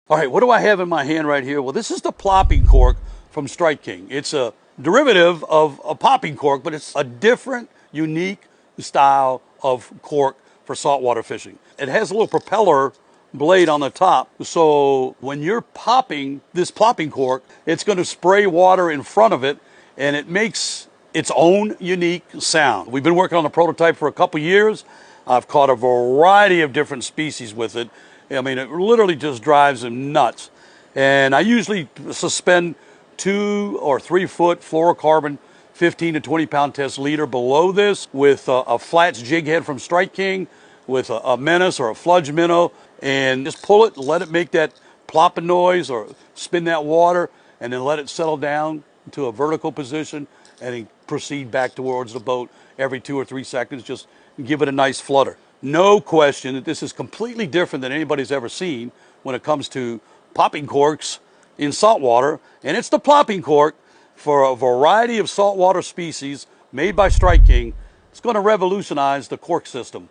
All right, what do I have in my hand right here? Well, this is the plopping cork from Strike King. It's a derivative of a popping cork, but it's a different, unique style of cork for saltwater fishing. It has a little propeller blade on the top, so when you're popping this plopping cork, it's going to spray water in front of it, and it makes its own unique sound. We've been working on the prototype for a couple years. I've caught a variety of different species with it. I mean, it literally just drives them nuts. And I usually suspend 2 or 3 foot fluorocarbon 15 to 20 pound test leader below this with a flats jig head from Strike King, with a menace or a fludge minnow, and just pull it, let it make that plopping noise or spin that water, and then let it settle down to a vertical position, and then proceed back towards the boat every 2 or 3 seconds. Just give it a nice flutter. No question that this is completely different than anybody's ever seen when it comes to popping corks in saltwater, and it's the plopping cork for a variety of saltwater species made by Strike King. It's going to revolutionize the cork system.